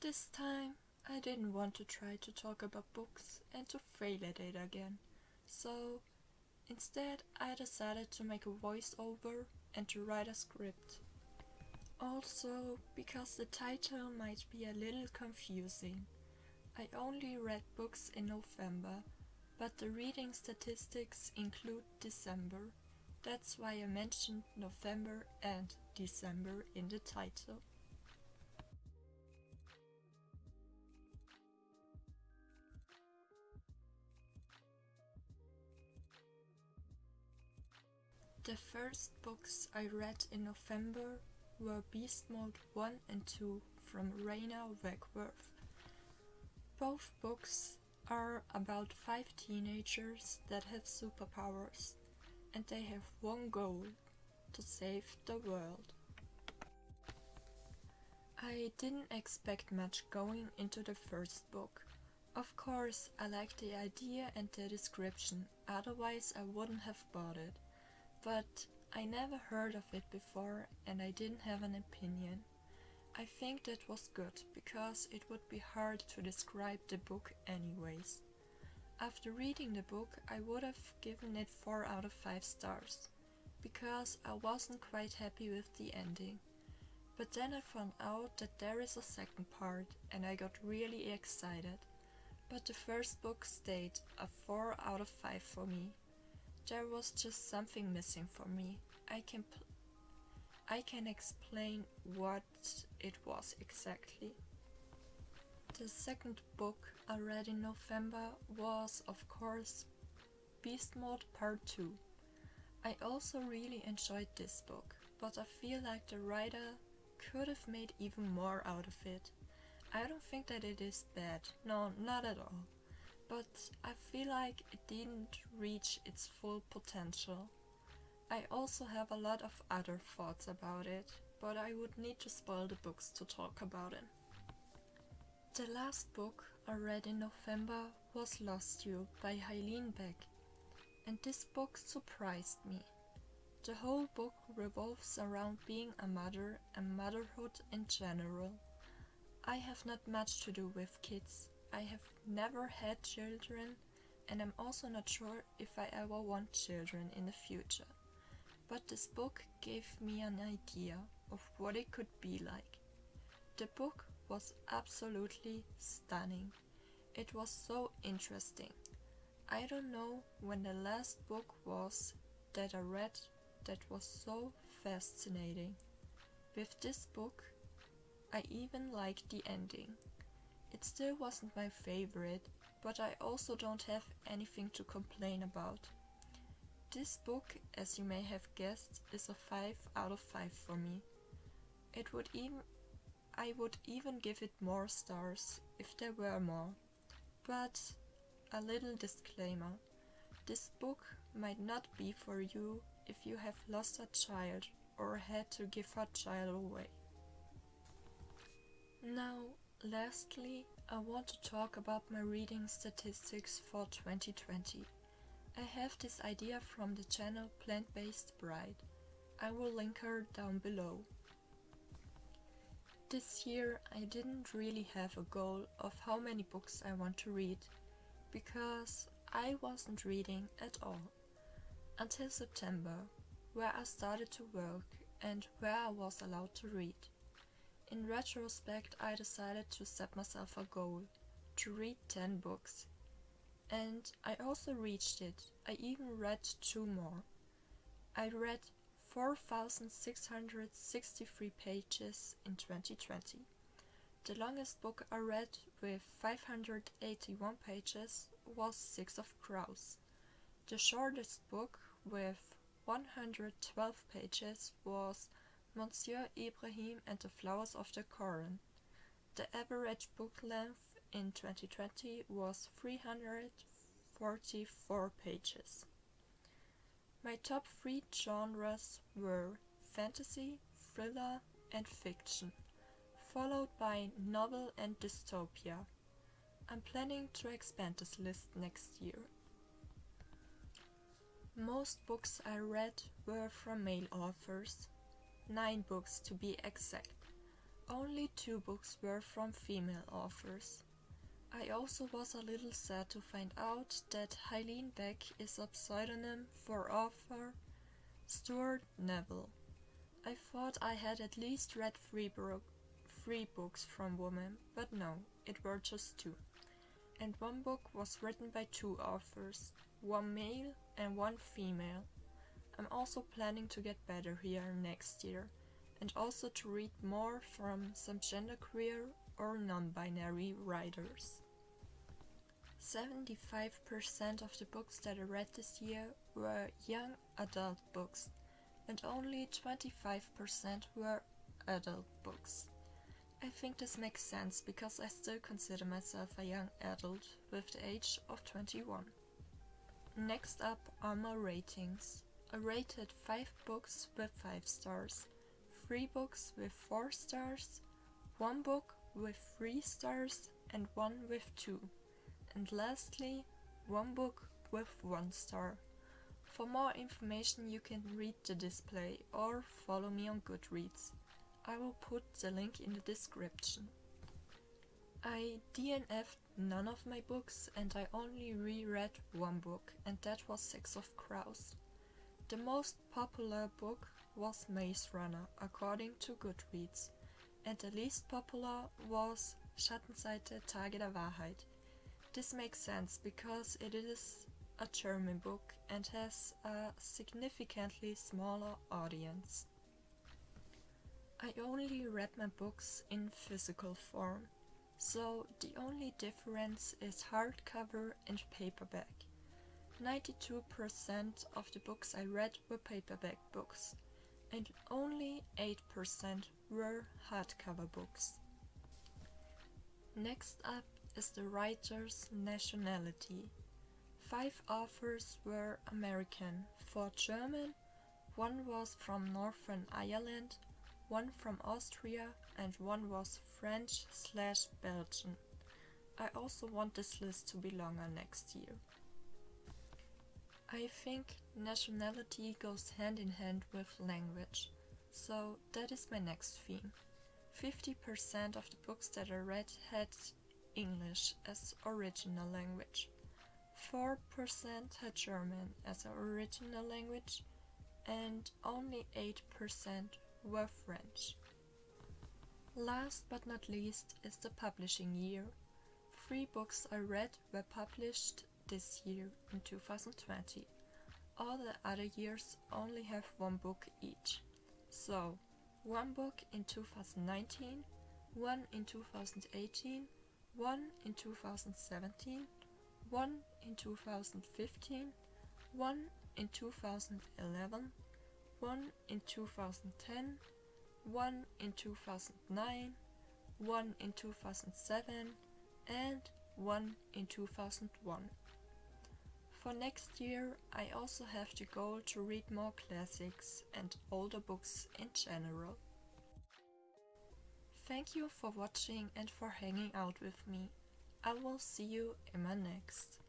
This time, I didn't want to try to talk about books and to fail at it again, so instead I decided to make a voiceover and to write a script. Also, because the title might be a little confusing. I only read books in November, but the reading statistics include December. That's why I mentioned November and December in the title. The first books I read in November were Beast Mode 1 and 2 from Raina Wekwerth. Both books are about 5 teenagers that have superpowers, and they have one goal: to save the world. I didn't expect much going into the first book. Of course, I liked the idea and the description, otherwise I wouldn't have bought it. But I never heard of it before and I didn't have an opinion. I think that was good, because it would be hard to describe the book anyways. After reading the book, I would have given it 4 out of 5 stars, because I wasn't quite happy with the ending. But then I found out that there is a second part and I got really excited. But the first book stayed a 4 out of 5 for me. There was just something missing for me. I can explain what it was exactly. The second book I read in November was, of course, Beast Mode Part 2. I also really enjoyed this book, but I feel like the writer could have made even more out of it. I don't think that it is bad, no, not at all. But I feel like it didn't reach its full potential. I also have a lot of other thoughts about it, but I would need to spoil the books to talk about it. The last book I read in November was Lost You by Haylen Beck, and this book surprised me. The whole book revolves around being a mother and motherhood in general. I have not much to do with kids. I have never had children, and I'm also not sure if I ever want children in the future. But this book gave me an idea of what it could be like. The book was absolutely stunning. It was so interesting. I don't know when the last book was that I read that was so fascinating. With this book, I even liked the ending. It still wasn't my favorite, but I also don't have anything to complain about. This book, as you may have guessed, is a 5 out of 5 for me. I would even give it more stars if there were more. But a little disclaimer: this book might not be for you if you have lost a child or had to give a child away. Now, lastly, I want to talk about my reading statistics for 2020. I have this idea from the channel Plant-Based Bride. I will link her down below. This year I didn't really have a goal of how many books I want to read, because I wasn't reading at all. Until September, where I started to work and where I was allowed to read. In retrospect, I decided to set myself a goal: to read 10 books. And I also reached it. I even read 2 more. I read 4,663 pages in 2020. The longest book I read, with 581 pages, was Six of Crows. The shortest book, with 112 pages, was Monsieur Ibrahim and the Flowers of the Koran. The average book length in 2020 was 344 pages. My top 3 genres were fantasy, thriller, and fiction, followed by novel and dystopia. I'm planning to expand this list next year. Most books I read were from male authors, 9 books to be exact. Only 2 books were from female authors. I also was a little sad to find out that Haylen Beck is a pseudonym for author Stuart Neville. I thought I had at least read 3 books from women, but no, it were just 2. And 1 book was written by 2 authors, 1 male and 1 female. I'm also planning to get better here next year, and also to read more from some genderqueer or non-binary writers. 75% of the books that I read this year were young adult books, and only 25% were adult books. I think this makes sense because I still consider myself a young adult with the age of 21. Next up are my ratings. I rated 5 books with 5 stars, 3 books with 4 stars, 1 book with 3 stars and 1 with 2. And lastly, 1 book with 1 star. For more information you can read the display or follow me on Goodreads. I will put the link in the description. I DNF'd none of my books and I only reread 1 book, and that was Sex of Crows. The most popular book was Maze Runner according to Goodreads, and the least popular was Schattenseite Tage der Wahrheit. This makes sense because it is a German book and has a significantly smaller audience. I only read my books in physical form, so the only difference is hardcover and paperback. 92% of the books I read were paperback books, and only 8% were hardcover books. Next up is the writer's nationality. 5 authors were American, 4 German, 1 was from Northern Ireland, 1 from Austria, and 1 was French/Belgian. I also want this list to be longer next year. I think nationality goes hand in hand with language, so that is my next theme. 50% of the books that I read had English as original language. 4% had German as an original language, and only 8% were French. Last but not least is the publishing year. 3 books I read were published this year in 2020. All the other years only have 1 book each. So, 1 book in 2019, 1 in 2018, 1 in 2017, 1 in 2015, 1 in 2011, 1 in 2010, 1 in 2009, 1 in 2007, and 1 in 2001. For next year, I also have the goal to read more classics and older books in general. Thank you for watching and for hanging out with me. I will see you in my next.